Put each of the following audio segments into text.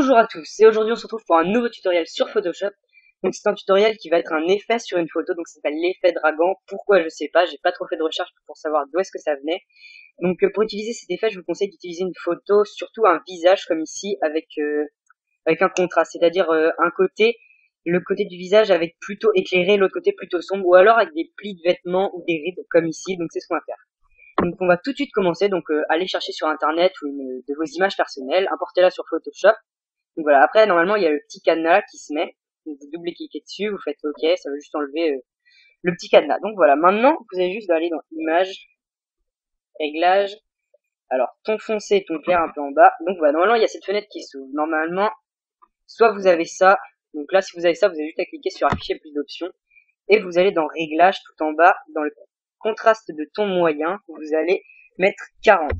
Bonjour à tous, et aujourd'hui on se retrouve pour un nouveau tutoriel sur Photoshop. Donc c'est un tutoriel qui va être un effet sur une photo, donc ça s'appelle l'effet dragan. Pourquoi je sais pas, j'ai pas trop fait de recherche pour savoir d'où est-ce que ça venait. Donc pour utiliser cet effet, je vous conseille d'utiliser une photo, surtout un visage comme ici, avec un contraste, c'est-à-dire le côté du visage avec plutôt éclairé, l'autre côté plutôt sombre, ou alors avec des plis de vêtements ou des rides comme ici, donc c'est ce qu'on va faire. Donc on va tout de suite commencer, donc aller chercher sur internet ou une de vos images personnelles, importez-la sur Photoshop. Donc voilà, après normalement il y a le petit cadenas qui se met, donc vous double-cliquez dessus, vous faites OK, ça va juste enlever le petit cadenas. Donc voilà, maintenant vous avez juste d'aller dans Images, Réglages, alors ton foncé, ton clair un peu en bas. Donc voilà, normalement il y a cette fenêtre qui s'ouvre. Normalement, soit vous avez ça, donc là si vous avez ça, vous avez juste à cliquer sur Afficher plus d'options, et vous allez dans Réglages tout en bas, dans le contraste de ton moyen, vous allez mettre 40.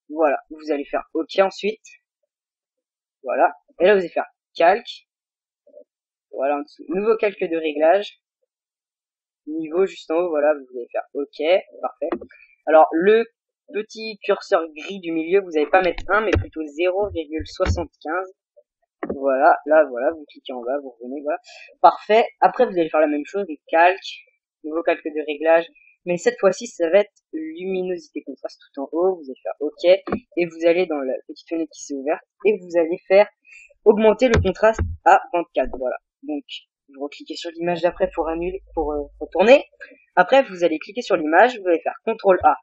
Voilà, vous allez faire OK ensuite. Voilà, et là vous allez faire calque. Voilà, en dessous, nouveau calque de réglage. Niveau juste en haut, voilà, vous allez faire OK, parfait. Alors, le petit curseur gris du milieu, vous n'allez pas mettre 1, mais plutôt 0,75. Voilà, là, voilà, vous cliquez en bas, vous revenez, voilà. Parfait. Après, vous allez faire la même chose, des calques, nouveau calque de réglage. Mais cette fois-ci, ça va être luminosité contraste tout en haut. Vous allez faire OK. Et vous allez dans la petite fenêtre qui s'est ouverte. Et vous allez faire augmenter le contraste à 24. Voilà. Donc, vous recliquez sur l'image d'après pour annuler, pour retourner. Après, vous allez cliquer sur l'image. Vous allez faire CTRL A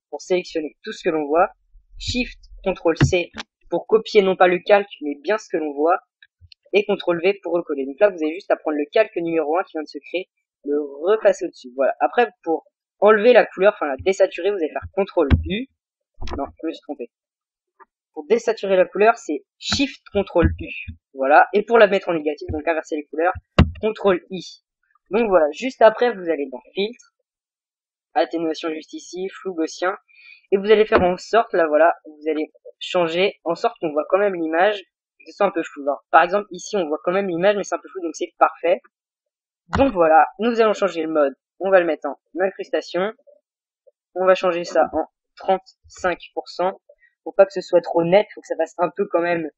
pour sélectionner tout ce que l'on voit. Shift, CTRL C pour copier non pas le calque, mais bien ce que l'on voit. Et CTRL V pour recoller. Donc là, vous avez juste à prendre le calque numéro 1 qui vient de se créer, le repasser au-dessus. Voilà. Après, pour enlever la couleur, enfin la désaturer, vous allez faire CTRL U. Non, je me suis trompé. Pour désaturer la couleur, c'est Shift CTRL U. Voilà. Et pour la mettre en négatif, donc inverser les couleurs, CTRL I. Donc voilà. Juste après, vous allez dans Filtre, Atténuation juste ici, Flou gaussien. Et vous allez faire en sorte, là voilà, vous allez changer en sorte qu'on voit quand même l'image, que ce soit un peu flou. Alors, par exemple, ici, on voit quand même l'image, mais c'est un peu flou, donc c'est parfait. Donc voilà, nous allons changer le mode. On va le mettre en incrustation. On va changer ça en 35%. Pour pas que ce soit trop net, faut que ça fasse un peu quand même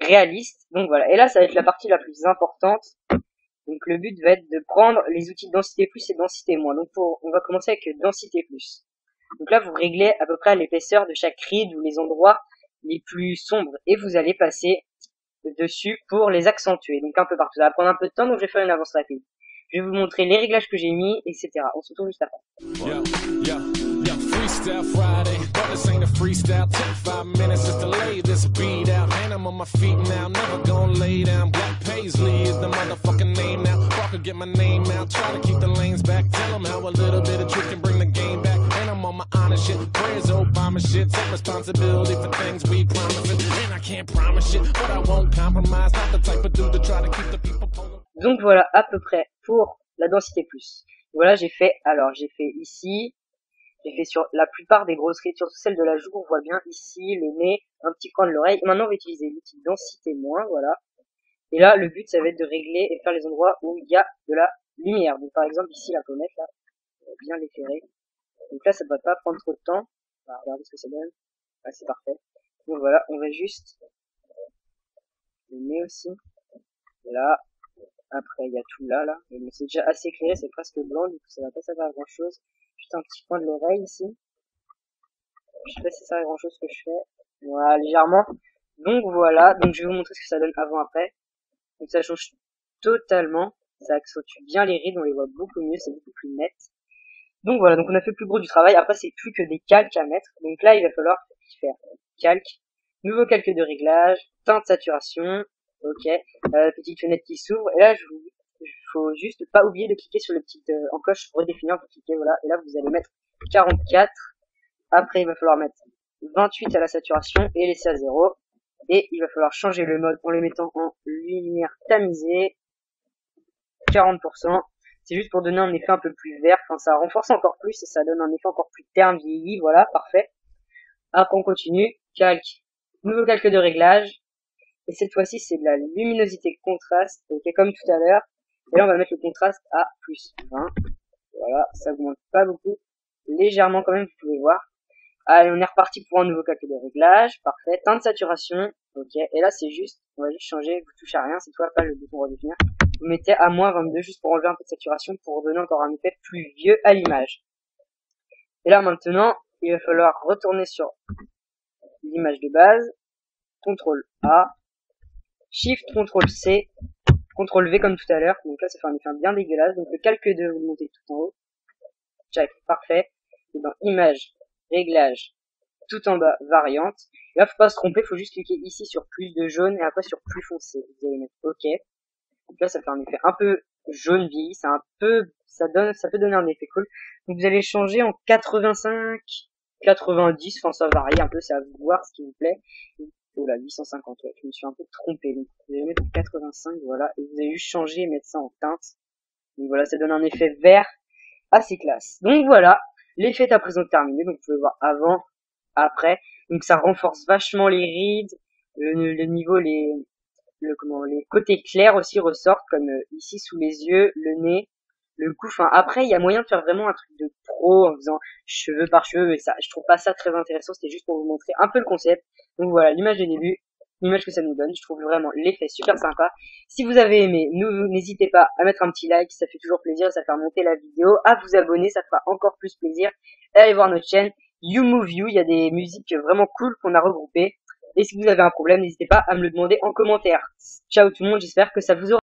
réaliste. Donc voilà, et là, ça va être la partie la plus importante. Donc le but va être de prendre les outils de densité plus et densité moins. Donc on va commencer avec densité plus. Donc là, vous réglez à peu près l'épaisseur de chaque ride ou les endroits les plus sombres. Et vous allez passer dessus pour les accentuer. Donc un peu partout. Ça va prendre un peu de temps, donc je vais faire une avance rapide. Je vais vous montrer les réglages que j'ai mis, etc. On se retrouve juste après. Freestyle Friday, but this ain't a freestyle. Take 5 minutes just to lay this beat out. And I'm on my feet now, never gonna lay down. Black Paisley is the motherfucking name now. Walk and get my name out, try to keep the lanes back. Tell them how a little bit of truth can bring the game back. And I'm on my honest shit, where's Obama shit? Take responsibility for things we promised. And I can't promise shit, but I won't compromise. Not the type of dude to try to keep the people polar. Donc voilà à peu près pour la densité plus. Voilà, j'ai fait ici. J'ai fait sur la plupart des grosses rides, surtout celle de la joue, on voit bien ici, le nez, un petit coin de l'oreille. Maintenant, on va utiliser l'outil densité moins, voilà. Et là, le but, ça va être de régler et faire les endroits où il y a de la lumière. Donc, par exemple, ici, la pommette, là, on va bien l'éclairer. Donc là, ça ne va pas prendre trop de temps. On va regarder ce que ça donne. Ah, c'est parfait. Donc voilà, on va juste le nez aussi. Là. Après, il y a tout là. Mais c'est déjà assez éclairé, c'est presque blanc, du coup, ça va pas servir à grand chose. Juste un petit coin de l'oreille ici. Je sais pas si ça sert à grand chose ce que je fais. Voilà, légèrement. Donc voilà, donc je vais vous montrer ce que ça donne avant-après. Donc ça change totalement. Ça accentue bien les rides, on les voit beaucoup mieux, c'est beaucoup plus net. Donc voilà, donc on a fait le plus gros du travail. Après, c'est plus que des calques à mettre. Donc là, il va falloir faire calque, nouveau calque de réglage, teinte saturation. Ok, petite fenêtre qui s'ouvre. Et là, faut juste pas oublier de cliquer sur le petit encoche redéfinir. Vous cliquez, voilà. Et là, vous allez mettre 44. Après, il va falloir mettre 28 à la saturation et laisser à 0. Et il va falloir changer le mode en le mettant en lumière tamisée. 40%. C'est juste pour donner un effet un peu plus vert. Enfin, ça renforce encore plus et ça donne un effet encore plus terne, vieilli. Voilà, parfait. Après, on continue. Calque. Nouveau calque de réglage. Et cette fois-ci, c'est de la luminosité contraste, ok, comme tout à l'heure. Et là, on va mettre le contraste à plus 20. Voilà, ça augmente pas beaucoup. Légèrement quand même, vous pouvez voir. Allez, on est reparti pour un nouveau calque de réglage. Parfait. Teinte de saturation. ok. Et là c'est juste, on va juste changer, vous touchez à rien, cette fois pas le bouton redéfinir. Vous mettez à -22 juste pour enlever un peu de saturation, pour donner encore un effet plus vieux à l'image. Et là maintenant, il va falloir retourner sur l'image de base, CTRL A, SHIFT CTRL C, CTRL V comme tout à l'heure. Donc là ça fait un effet bien dégueulasse. Donc le calque 2, vous le montez tout en haut. Check, parfait. Et dans image, réglage, tout en bas, variante. Et là faut pas se tromper, faut juste cliquer ici sur plus de jaune et après sur plus foncé. Vous allez mettre OK. Donc là ça fait un effet un peu jaune vieilli, ça peut donner un effet cool. Donc vous allez changer en 85, 90, enfin ça varie un peu, c'est à vous voir ce qui vous plaît. Oh là, 850, ouais, je me suis un peu trompé. Donc vous allez mettre 85, voilà, et vous allez juste changer et mettre ça en teinte. Donc voilà, ça donne un effet vert assez classe. Donc voilà, l'effet est à présent terminé, donc vous pouvez voir avant, après. Donc ça renforce vachement les rides, le niveau, les côtés clairs aussi ressortent, comme ici sous les yeux, le nez, le cou. Enfin après il y a moyen de faire vraiment un truc de pro en faisant cheveux par cheveux, mais ça je trouve pas ça très intéressant, c'était juste pour vous montrer un peu le concept. Donc voilà l'image de début, l'image que ça nous donne, je trouve vraiment l'effet super sympa. Si vous avez aimé, n'hésitez pas à mettre un petit like, ça fait toujours plaisir, ça fait remonter la vidéo, à vous abonner, ça fera encore plus plaisir, et allez voir notre chaîne You Move You, il y a des musiques vraiment cool qu'on a regroupées. Et si vous avez un problème, n'hésitez pas à me le demander en commentaire. Ciao tout le monde, j'espère que ça vous aura